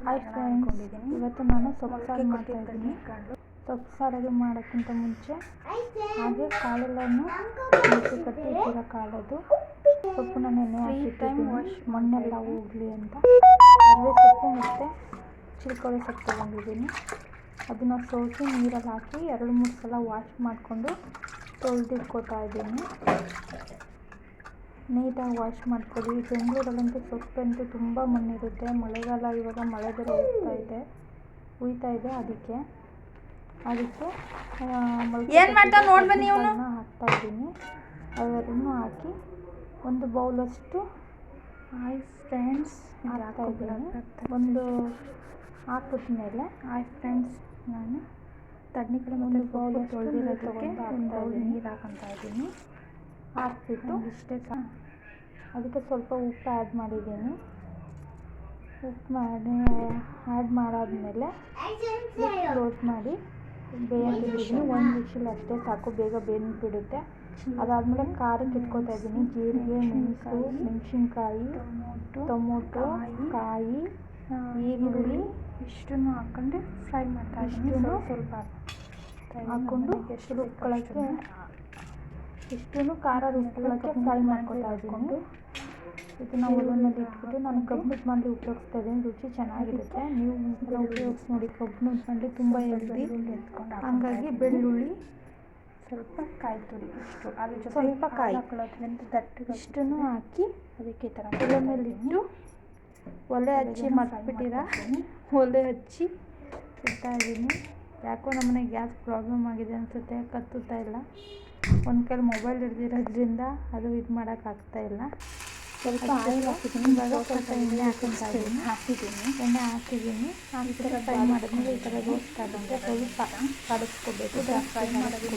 Hi friends, ಇವತ್ತು ನಾನು ಸೊಪ್ಪು ಸಾರು ಮಾಡ್ತಾಯಿದ್ದೀನಿ. ಸೊಪ್ಪು ಸಾರು ಮಾಡೋಕ್ಕಿಂತ ಮುಂಚೆ ಹಾಗೆ ಕಾಳೆಲ್ಲನೂ ಮಿಕ್ಸಿ ಕಟ್ಟಿ ಇಟ್ಟಿರೋ ಕಾಳದು ಸೊಪ್ಪನ್ನ ನೆನೆ ಹಾಕಿಟ್ಟಿದ್ದೀನಿ, ಮಣ್ಣೆಲ್ಲ ಹೋಗಲಿ ಅಂತ. ಅರಿವೆ ಸೊಪ್ಪು ಮತ್ತು ಚಿಲ್ಕೊಳೆ ಸೊಪ್ಪು ತೊಗೊಂಡಿದ್ದೀನಿ. ಅದನ್ನು ಸೋಸಿ ನೀರಲ್ಲಿ ಹಾಕಿ 2-3 ಸಲ ವಾಶ್ ಮಾಡಿಕೊಂಡು ತೊಳೆದಿಟ್ಕೋತಾ ಇದ್ದೀನಿ. ನೀಟಾಗಿ ವಾಶ್ ಮಾಡ್ಕೊಳ್ಳಿ. ಬೆಂಗಳೂರಲ್ಲಂತೂ ಸೊಪ್ಪಂತೂ ತುಂಬ ಮಣ್ಣಿರುತ್ತೆ. ಮಳೆಗಾಲ, ಇವಾಗ ಮಳೆ ಬೇರೆ ಹುಯ್ತಾ ಇದೆ. ಅದಕ್ಕೆ ಹಾಕ್ತಾಯಿದ್ದೀನಿ. ಅವೆರಡನ್ನೂ ಹಾಕಿ ಒಂದು ಬೌಲಷ್ಟು ಹಾಕ್ತಾಯಿದ್ದೀನಿ. ಒಂದು ಹಾಕಿದ್ಮೇಲೆ ನಾನು ತಣ್ಣಿ ಕಡೆ ಒಂದು ಬೌಲ್ ತೊಳೆದಿರೋದಕ್ಕೆ ಒಂದು ಬೌಲ್ ನೀರು ಹಾಕ್ತಾ ಇದ್ದೀನಿ. ಹಾಕ್ಬಿಟ್ಟು ಅದಕ್ಕೆ ಸ್ವಲ್ಪ ಉಪ್ಪು ಆ್ಯಡ್ ಮಾಡಿದ್ದೀನಿ. ಆ್ಯಡ್ ಮಾಡಾದ್ಮೇಲೆ ಕ್ಲೋಸ್ ಮಾಡಿ ಬೇಯಿಸಿದ್ದೀನಿ. 1 ವಿಷಲ್ ಅಷ್ಟೇ ಸಾಕು, ಬೇಗ ಬೆಂದ್ಬಿಡುತ್ತೆ. ಅದಾದಮೇಲೆ ಖಾರಕ್ಕೆ ಇಟ್ಕೊತಾ ಇದ್ದೀನಿ. ಜೀರಿಗೆ, ಮೆಣಸು, ಮೆಣಸಿನ್ಕಾಯಿ, ಟೊಮೊಟೊ, ಕಾಯಿ, ಈರುಳ್ಳಿ ಇಷ್ಟನ್ನು ಹಾಕ್ಕೊಂಡು ಫ್ರೈ ಮಾಡ್ತಾ ಇದ್ದೀನಿ. ಸ್ವಲ್ಪ ಹಾಕ್ಕೊಂಡು ರುಬ್ಕೊಳ್ಳೋಕ್ಕೆ ಇಷ್ಟೂ ಖಾರ ರುಬ್ಕೊಳ್ಳೋಕ್ಕೆ ಫ್ರೈ ಮಾಡ್ಕೊತಾ ಇದ್ದೀನಿ. ಇದನ್ನು ಒಲೆ ಮೇಲೆ ಇಟ್ಬಿಟ್ಟು ನಾನು ಕಬ್ಬಿಣದ ಬಾಣಲಿ ಉಪಯೋಗಿಸ್ತಾ ಇದ್ದೀನಿ. ರುಚಿ ಚೆನ್ನಾಗಿರುತ್ತೆ. ನೀವು ಉಪಯೋಗಿಸಿ ನೋಡಿ. ಕಬ್ಬಿಣದ ಬಾಣಲಿ ತುಂಬ ಹೆಲ್ದಿ. ಹಾಗಾಗಿ ಬೆಳ್ಳುಳ್ಳಿ, ಸ್ವಲ್ಪ ಕಾಯಿ ತುರಿ, ಸ್ವಲ್ಪ ಕಾಯಿ ಇಷ್ಟನ್ನು ಹಾಕಿ ಅದಕ್ಕೆ ಈ ಥರ ಒಲೆ ಮೇಲೆ ಇಟ್ಟು ಒಲೆ ಹಚ್ಚಿ ಮರ್ತ್ಬಿಟ್ಟಿರ ಒಲೆ ಹಚ್ಚಿ ಇಡ್ತಾ ಇದ್ದೀನಿ. ಯಾಕೋ ನಮ್ಮನೆ ಗ್ಯಾಸ್ ಪ್ರಾಬ್ಲಮ್ ಆಗಿದೆ ಅನಿಸುತ್ತೆ, ಕತ್ತುತ್ತಾ ಇಲ್ಲ. ಒಂದು ಕೈಲಿ ಮೊಬೈಲ್ ಹಿಡ್ದಿರೋದ್ರಿಂದ ಅದು ಇದು ಮಾಡೋಕ್ಕಾಗ್ತಾಯಿಲ್ಲ. ಸ್ವಲ್ಪ ಆಯಿಲ್ ಹಾಕಿದ್ದೀನಿ. ಇವಾಗ ಸ್ವಲ್ಪ ಎಣ್ಣೆ ಹಾಕಿದ್ದೀನಿ. ಎಣ್ಣೆ ಹಾಕಿದ್ದೀನಿ. ಹಾಕಿದ್ರೆ ಫ್ರೈ ಮಾಡಿದ್ಮೇಲೆ ಈ ಥರ ರೋಸ್ಟ್ ಆಗುತ್ತೆ. ಸ್ವಲ್ಪ ಬಾಡಿಸ್ಕೋಬೇಕು, ಫ್ರೈ ಮಾಡೋದು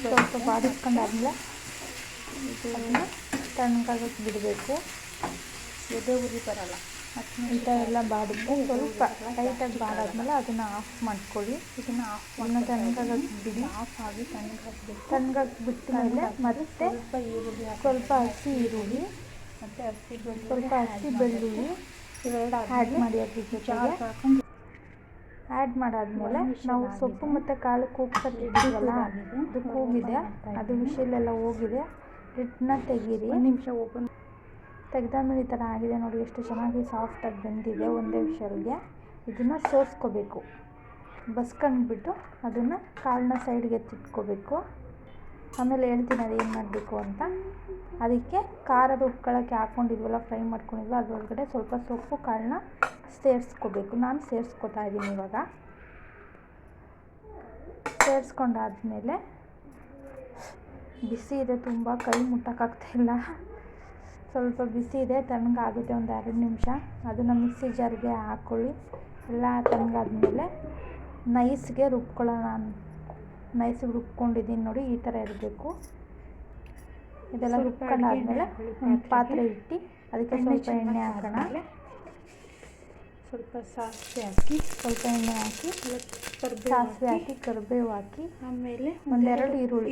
ಸ್ವಲ್ಪ ಬಾಡಿಸ್ಕೊಂಡಾದ್ಮೇಲೆ ಇದನ್ನು ತಣ್ಣಗಾಗಕ್ಕೆ ಬಿಡಬೇಕು. ಎದೆ ಉರಿ ಬರಲ್ಲ. ಈ ಥರ ಎಲ್ಲ ಬಾಡಿದ್ದು ಸ್ವಲ್ಪ ಟೈಟಾಗಿ ಬಾಡಾದ್ಮೇಲೆ ಅದನ್ನು ಆಫ್ ಮಾಡ್ಕೊಳ್ಳಿ. ಇದನ್ನು ತಣ್ಣಗಾಗಕ್ಕೆ ಬಿಡಿ. ತಣ್ಣಗಾಗಿ ಬಿಟ್ಟ ಮೇಲೆ ಮತ್ತೆ ಸ್ವಲ್ಪ ಹಸಿ ಈರುಳ್ಳಿ ಮತ್ತು ಸ್ವಲ್ಪ ಹಸಿ ಬೆಳ್ಳುಳ್ಳಿ ಇವೆರಡು ಆ್ಯಡ್ ಮಾಡಿ ಅದ್ರ ಜೊತೆಗೆ ಆ್ಯಡ್ ಮಾಡಾದ್ಮೇಲೆ ನಾವು ಸೊಪ್ಪು ಮತ್ತು ಕಾಳು ಕೂಗ್ಸಕ್ಕಿದ್ದೀವಲ್ಲ, ಅದು ಕೂಗಿದೆ, ಅದು ವಿಷಲೆಲ್ಲ ಹೋಗಿದೆ. ಹಿಟ್ಟನ್ನ ತೆಗೀರಿ. 1 ನಿಮಿಷ ಓಪನ್ ತೆಗೆದಾದ್ಮೇಲೆ ಈ ಥರ ಆಗಿದೆ ನೋಡಿ. ಎಷ್ಟು ಚೆನ್ನಾಗಿ ಸಾಫ್ಟಾಗಿ ಬೆಂದಿದೆ ಒಂದೇ ವಿಷಲ್ಗೆ. ಇದನ್ನು ಸೋಸ್ಕೋಬೇಕು. ಬಸ್ಕೊಂಡ್ಬಿಟ್ಟು ಅದನ್ನು ಕಾಳನ್ನ ಸೈಡ್ಗೆ ಎತ್ತಿಟ್ಕೋಬೇಕು. ಆಮೇಲೆ ಹೇಳ್ತೀನಿ ಅದು ಏನು ಮಾಡಬೇಕು ಅಂತ. ಅದಕ್ಕೆ ಖಾರ ರುಬ್ಕೊಳ್ಳೋಕ್ಕೆ ಹಾಕ್ಕೊಂಡಿದ್ವಲ್ಲ, ಫ್ರೈ ಮಾಡ್ಕೊಂಡಿದ್ವಲ್ಲ, ಅದರೊಳಗಡೆ ಸ್ವಲ್ಪ ಸೊಪ್ಪು ಕಾಳನ್ನ ಸೇರಿಸ್ಕೋಬೇಕು. ನಾನು ಸೇರಿಸ್ಕೊತಾ ಇದ್ದೀನಿ. ಇವಾಗ ಸೇರಿಸ್ಕೊಂಡಾದ್ಮೇಲೆ ಬಿಸಿ ಇದೆ, ತುಂಬ ಕೈ ಮುಟ್ಟೋಕ್ಕಾಗ್ತಾಯಿಲ್ಲ. ಸ್ವಲ್ಪ ಬಿಸಿ ಇದೆ, ತಣ್ಣಗಾಗುತ್ತೆ ಒಂದು 2 ನಿಮಿಷ. ಅದನ್ನು ಮಿಕ್ಸಿ ಜಾರ್ಗೆ ಹಾಕ್ಕೊಳ್ಳಿ. ಎಲ್ಲ ತಣ್ಣಗಾದ್ಮೇಲೆ ನೈಸ್ಗೆ ರುಬ್ಕೊಳ್ಳೋಣ. ನೈಸ್ಗೆ ರುಬ್ಕೊಂಡಿದ್ದೀನಿ ನೋಡಿ, ಈ ಥರ ಇರಬೇಕು. ಇದೆಲ್ಲ ರುಬ್ಕೊಂಡಾದ್ಮೇಲೆ ಪಾತ್ರೆ ಇಟ್ಟು ಅದಕ್ಕೆ ಸ್ವಲ್ಪ ಎಣ್ಣೆ ಹಾಕೋಣ. ಸ್ವಲ್ಪ ಸಾಸಿವೆ ಹಾಕಿ, ಸ್ವಲ್ಪ ಎಣ್ಣೆ ಹಾಕಿ, ಸಾಸಿವೆ ಹಾಕಿ, ಕರಿಬೇವು ಹಾಕಿ, ಆಮೇಲೆ 1-2 ಈರುಳ್ಳಿ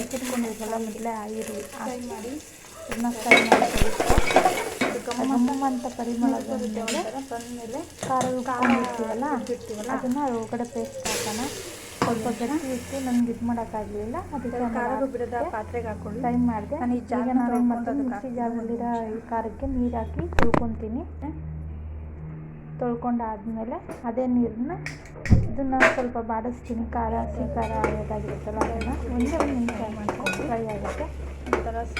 ಎತ್ತಿಟ್ಕೊಂಡಿದ್ವಲ್ಲ ಮೊದಲೇ, ಆ ಈರುಳ್ಳಿ ಫ್ರೈ ಮಾಡಿ ಅದನ್ನ ಫ್ರೈ ಮಾಡಿ ಅಂತ ಪರಿಮಳ ಬಂದಮೇಲೆ ಖಾರ ರುಬ್ಕೊಂಡಿರ್ತೀವಲ್ಲ ಅದನ್ನು ಒಳಗಡೆ ಪೇಸ್ಟ್ ಹಾಕೋಣ. ಸ್ವಲ್ಪ ಗಟ್ಟಿ ಇಟ್ಟು ನನಗೆ ಇದು ಮಾಡೋಕ್ಕಾಗಲಿಲ್ಲ, ಅದಕ್ಕೆ ಖಾರ ರುಬ್ಬಿರೋದ ಪಾತ್ರೆಗೆ ಹಾಕ್ಕೊಂಡು ಫ್ರೈ ಮಾಡಿದೆ. ಈಗ ನಾನು ಏನು ಮಾಡ್ತೀನಿ, ಮಿಕ್ಸಿ ಜಾರಲ್ಲಿರೋ ಈ ಖಾರಕ್ಕೆ ನೀರು ಹಾಕಿ ತೊಳ್ಕೊತೀನಿ. ತೊಳ್ಕೊಂಡಾದ್ಮೇಲೆ ಅದೇ ನೀರನ್ನ ಇದನ್ನು ಸ್ವಲ್ಪ ಬಾಡಿಸ್ತೀನಿ. ಹಸಿ ಖಾರ ಆಗೋದಾಗಿರುತ್ತಲ್ಲ ಅದನ್ನು 1 ನಿಮಿಷ ಮಾಡ್ಕೊಂಡು ಫ್ರೈ ಆಗುತ್ತೆ.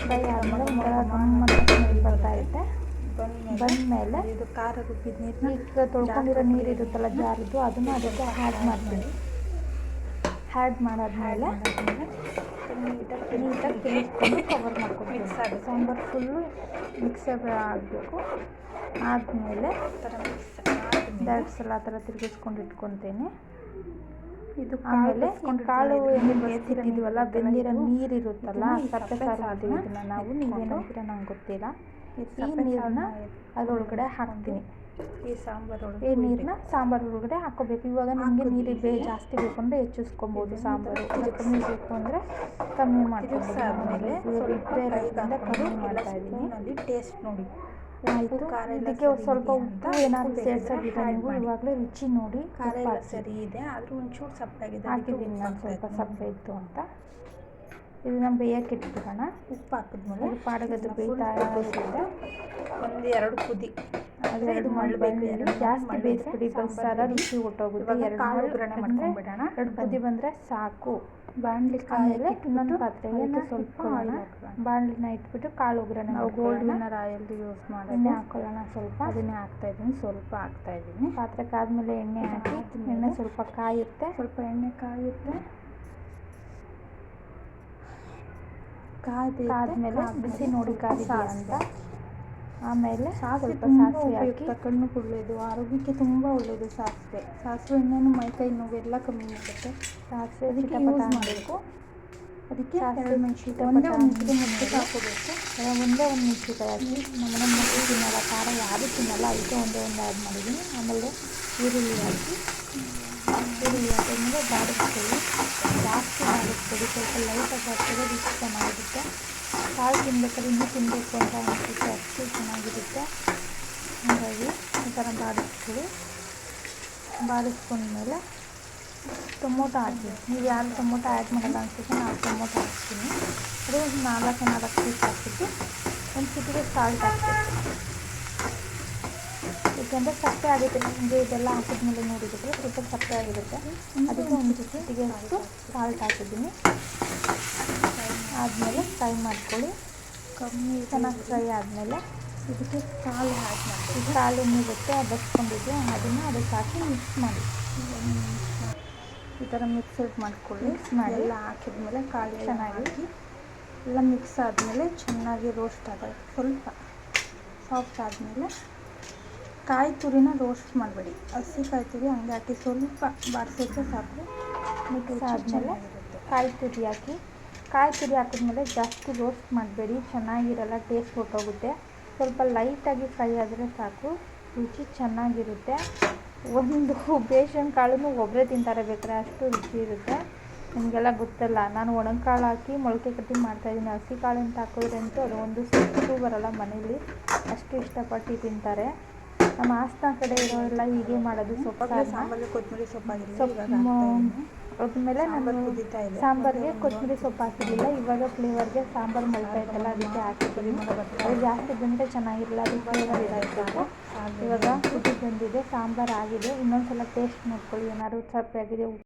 ಫ್ರೈ ಆದಮೇಲೆ ಒಂಥರ ಗಮ್ಮಂತ ಸ್ಮೆಲ್ ಬರ್ತಾ ಇರುತ್ತೆ. ಬಂದಮೇಲೆ ಇದು ಖಾರ ರುಬ್ಬಿದ ನೀರನ್ನ, ಈಗ ತೊಳ್ಕೊಂಡಿರೋ ನೀರು ಇರುತ್ತಲ್ಲ ಜಾರದ್ದು, ಅದನ್ನು ಅದಕ್ಕೆ ಆ್ಯಡ್ ಮಾಡ್ತೀನಿ. ಆ್ಯಡ್ ಮಾಡಾದ್ಮೇಲೆ ನೀಟಾಗಿ ತಿನ್ನಿಸ್ಕೊಂಡು ಕವರ್ ಮಾಡ್ಕೊಂಡು ಸಾಂಬಾರು ಫುಲ್ಲು ಮಿಕ್ಸರ್ ಆಗಬೇಕು. ಆದಮೇಲೆ 2 ಸಲ ಆ ಥರ ತಿರುಗಿಸ್ಕೊಂಡು ಇಟ್ಕೊತೀನಿ. ಇದು ಆಮೇಲೆ ಕಾಳು ಎಣ್ಣೆ ಬೇಯಿಸಿಟ್ಟಿದ್ವಲ್ಲ, ಬೆಂದಿರೋ ನೀರಿರುತ್ತಲ್ಲ, ಸಪ್ಪೆ ಸಾರು ಮಾಡ್ತೀವಿ ಇದನ್ನು ನಾವು. ನೀವೇನಂತೀರ ನಂಗೆ ಗೊತ್ತಿಲ್ಲ. ಈ ನೀರನ್ನ ಅದರೊಳಗಡೆ ಹಾಕ್ತೀನಿ. ಈ ನೀರನ್ನ ಸಾಂಬಾರು ಒಳಗಡೆ ಹಾಕ್ಕೋಬೇಕು. ಇವಾಗ ನಿಮಗೆ ನೀರು ಜಾಸ್ತಿ ಬೇಕು ಅಂದರೆ ಹೆಚ್ಚಿಸ್ಕೊಬೋದು. ಸಾಂಬಾರು ಇದು ಕಮ್ಮಿ ಬೇಕು ಅಂದರೆ ಕಮ್ಮಿ ಮಾಡ್ಕೊಬೋದು. ಆಮೇಲೆ ಸ್ವಲ್ಪ ಕಮ್ಮಿ ಮಾಡ್ತಾಯಿದ್ದೀನಿ. ಟೇಸ್ಟ್ ನೋಡಿ ಆಯಿತು. ಇದಕ್ಕೆ ಸ್ವಲ್ಪ ಉಪ್ಪು ಏನಾದರೂ ಸೇರಿಸೋದಿಲ್ಲ ನೀವು ಇವಾಗಲೇ ರುಚಿ ನೋಡಿ. ಖಾರ ಎಲ್ಲ ಸರಿ ಇದೆ, ಆದರೂ ಒಂಚೂರು ಸಪ್ಪೆಯಾಗಿದೆ, ಹಾಕಿದ್ದೀನಿ ನಾನು ಸ್ವಲ್ಪ ಸಪ್ಪೆ ಇತ್ತು ಅಂತ. ಇದನ್ನ ಬೇಯಕ್ಕೆ ಇಟ್ಬಿಡೋಣ. ಉಪ್ಪು ಹಾಕಿದ್ಮೇಲೆ ಅದು ಪಾಡಗದ್ದು ಬೇಯ್ತಾ ಇರುತ್ತೆ. ಒಂದು 2 ಕುದಿ ಅದೆರಡು ಮಾಡಬೇಕು. ಜಾಸ್ತಿ ಬೇಯಿಸ್ಬಿಡಿ, ಬಸ್ಸಾರ ರುಚಿ ಹೊಟ್ಟೋಗುತ್ತೆ. 2 ಒಗ್ಗರಣೆ ಮಾಡ್ಕೊಂಡ್ಬಿಡೋಣ. 2 ಕುದಿ ಬಂದರೆ ಸಾಕು. ಬಾಣಲಿ ಆಮೇಲೆ ಇನ್ನೊಂದು ಪಾತ್ರೆಗೆ ಸ್ವಲ್ಪ ಬಾಣಲಿನ ಇಟ್ಬಿಟ್ಟು ಕಾಳು ಒಗ್ಗರಣೆ. ನಾವು ಗೋಲ್ಡ್ ವಿನ್ನರ್ ಆಯಿಲ್ ಯೂಸ್ ಮಾಡಿ ಎಣ್ಣೆ ಹಾಕೊಳ್ಳೋಣ. ಸ್ವಲ್ಪ ಅದನ್ನೇ ಹಾಕ್ತಾಯಿದ್ದೀನಿ, ಸ್ವಲ್ಪ ಹಾಕ್ತಾಯಿದ್ದೀನಿ. ಪಾತ್ರೆ ಕಾದ್ಮೇಲೆ ಎಣ್ಣೆ ಹಾಕಿ, ಎಣ್ಣೆ ಸ್ವಲ್ಪ ಕಾಯುತ್ತೆ, ಸ್ವಲ್ಪ ಎಣ್ಣೆ ಕಾದ್ಮೇಲೆ ಬಿಸಿ ನೋಡಿ ಕಾದಿದೆಯಾ ಅಂತ. ಆಮೇಲೆ ಸಾಸಿವೆ ಸ್ವಲ್ಪ ತುಂಬ ಸಾಸಿವೆ ಹಾಕಿ. ಉಪಯುಕ್ತ, ಕಣ್ಣು ಒಳ್ಳೆಯದು, ಆರೋಗ್ಯಕ್ಕೆ ತುಂಬ ಒಳ್ಳೆಯದು ಸಾಸಿವೆ. ಸಾಸಿವೆ ಎಣ್ಣೆನೂ ಮೈಕೈ ನೋವೆಲ್ಲ ಕಮ್ಮಿ ಆಗುತ್ತೆ. ಸಾಸಿವೆ ಅದಕ್ಕೆ ಚಿಟಪಟ ಯೂಸ್ ಮಾಡಬೇಕು. ಅದಕ್ಕೆ ಸಾಸಿವೆ 2 ಮೆಣಸಿನ್ಕಾಯಿ ಚಿಟಪಟ ಒಂದೇ ಮುಚ್ಚಕ್ಕೆ ಹಾಕೋಬೇಕು. ಒಂದೇ ಒಂದು ಮೆಣಸಿನ್ಕಾಯಿ ಹಾಕಿ. ನಮ್ಮನೆ ಮಕ್ಕಳು ತಿನ್ನಲ್ಲ, ಖಾರ ಯಾರು ತಿನ್ನಲ್ಲ, ಅದಕ್ಕೆ ಒಂದೇ ಒಂದು ಆ್ಯಡ್ ಮಾಡಿದ್ದೀನಿ. ಆಮೇಲೆ ಈರುಳ್ಳಿ ಹಾಕಿ. ಈರುಳ್ಳಿ ಹಾಕಿದ್ಮೇಲೆ ಬಾಡಿಸ್ಕೊಳ್ಳಿ. ಜಾಸ್ತಿ ಬಾಡಿಸ್ಕೊಳ್ಳಿ, ಸ್ವಲ್ಪ ಲೈಟಾಗಿ ಹಾಕಿದ್ರೆ ರುಚಿ ಚೆನ್ನಾಗಿರುತ್ತೆ. ಕಾಳು ತಿನ್ಬೇಕಾದ್ರೆ ಇನ್ನೂ ತಿನ್ನಬೇಕು ಅಂತ ಅನಿಸುತ್ತೆ, ಅಷ್ಟು ಚೆನ್ನಾಗಿರುತ್ತೆ. ಹಾಗಾಗಿ ಈ ಥರ ಬಾಡಿಸ್ಕೊಂಡ್ಮೇಲೆ ಟೊಮೊಟೊ ಹಾಕಿ. ನೀವು ಯಾರು ಟೊಮೊಟೊ ಆ್ಯಡ್ ಮಾಡಲ್ಲ ಅನಿಸುತ್ತೆ, ನಾನು ಟೊಮೊಟೊ ಹಾಕ್ತೀನಿ. ಅದು ಒಂದು 4 ಪೀಸ್ ಹಾಕ್ಬಿಟ್ಟು ಒಂದು ಚಿಟಿಕೆ ಸಾಲ್ಟ್ ಹಾಕ್ಬೇಕು. ಏಕೆಂದರೆ ಸಪ್ಪೆ ಆಗುತ್ತೆ. ನಿಮಗೆ ಇದೆಲ್ಲ ಹಾಕಿದ್ಮೇಲೆ ನೋಡಿದರೆ ಸ್ವಲ್ಪ ಸಪ್ಪೆ ಆಗಿರುತ್ತೆ. ಅದಕ್ಕೆ ಒಂದು ಚಿಟಿಕೆ ಅಷ್ಟು ಸಾಲ್ಟ್ ಹಾಕಿದ್ದೀನಿ. ಆದಮೇಲೆ ಫ್ರೈ ಮಾಡ್ಕೊಳ್ಳಿ. ಚೆನ್ನಾಗಿ ಫ್ರೈ ಆದಮೇಲೆ ಇದಕ್ಕೆ ಕಾಳು ಆ್ಯಡ್ ಮಾಡಿ. ಕಾಳು ಏನಿರುತ್ತೆ ಬಸ್ಕೊಂಡಿದ್ದು ಅದನ್ನು ಅದಕ್ಕೆ ಹಾಕಿ ಮಿಕ್ಸ್ ಮಾಡಿ. ಈ ಥರ ಮಿಕ್ಸ್ ಮಾಡ್ಕೊಳ್ಳಿ. ಮಾಡಿ ಎಲ್ಲ ಹಾಕಿದ್ಮೇಲೆ ಕಾಳು ಚೆನ್ನಾಗಿ ಎಲ್ಲ ಮಿಕ್ಸ್ ಆದಮೇಲೆ ಚೆನ್ನಾಗಿ ರೋಸ್ಟ್ ಆಗೋದು. ಸ್ವಲ್ಪ ಸಾಫ್ಟ್ ಆದಮೇಲೆ ಕಾಯಿ ತುರಿನ ರೋಸ್ಟ್ ಮಾಡಬೇಡಿ, ಹಸಿ ಕಾಯಿ ತುರಿ ಹಂಗೆ ಹಾಕಿ ಸ್ವಲ್ಪ ಬಾಡಿಸಿದ್ರೆ ಸಾಕು. ಮಿಕ್ಸ್ ಆದಮೇಲೆ ಕಾಯಿ ತುರಿ ಹಾಕಿ. ಕಾಯಿ ತುರಿ ಹಾಕಿದ್ಮೇಲೆ ಜಾಸ್ತಿ ರೋಸ್ಟ್ ಮಾಡಬೇಡಿ, ಚೆನ್ನಾಗಿರಲ್ಲ, ಟೇಸ್ಟ್ ಹೊಟ್ಟೋಗುತ್ತೆ. ಸ್ವಲ್ಪ ಲೈಟಾಗಿ ಫ್ರೈ ಆದರೆ ಸಾಕು, ರುಚಿ ಚೆನ್ನಾಗಿರುತ್ತೆ. ಒಂದು ಬೇಸನ್ ಕಾಳನ್ನು ಒಬ್ಬರೇ ತಿಂತಾರೆ ಬೇಕಾದ್ರೆ, ಅಷ್ಟು ರುಚಿ ಇರುತ್ತೆ. ನಿಮಗೆಲ್ಲ ಗೊತ್ತಲ್ಲ, ನಾನು ಒಣಕಾಳು ಹಾಕಿ ಮೊಳಕೆ ಕಟ್ಟಿ ಮಾಡ್ತಾಯಿದ್ದೀನಿ. ಹಸಿ ಕಾಳು ಅಂತ ಹಾಕಿದ್ರೆ ಅಂತೂ ಅದು ಒಂದು ಸಿಟ್ಟು ಬರೋಲ್ಲ ಮನೇಲಿ, ಅಷ್ಟು ಇಷ್ಟಪಟ್ಟು ತಿಂತಾರೆ. ನಮ್ಮ ಹಾಸನ ಕಡೆ ಇರೋರೆಲ್ಲ ಹೀಗೆ ಮಾಡೋದು. ಸಾಂಬಾರಿಗೆ ಕೊತ್ತಂಬರಿ ಅದ್ಮೇಲೆ ನಾನು ಸಾಂಬಾರಿಗೆ ಕೊತ್ತಂಬರಿ ಸೊಪ್ಪು ಹಾಕಿರಲಿಲ್ಲ. ಇವಾಗ ಫ್ಲೇವರ್ಗೆ ಸಾಂಬಾರು ಮಾಡ್ತಾ ಇತ್ತಲ್ಲ, ಅದಕ್ಕೆ ಹಾಕಿದ್ದೀನಿ. ಅದು ಜಾಸ್ತಿ ಬಂದರೆ ಚೆನ್ನಾಗಿರಲ್ಲ, ಅದು ಫ್ಲೇವರ್ ಇರಬೇಕು. ಇವಾಗ ಕುದಿ ಬಂದಿದೆ, ಸಾಂಬಾರು ಆಗಿದೆ. ಇನ್ನೊಂದು ಸಲ ಟೇಸ್ಟ್ ನೋಡ್ಕೊಳ್ಳಿ, ಏನಾದ್ರು ಸಪ್ಪೆ ಆಗಿದೆ.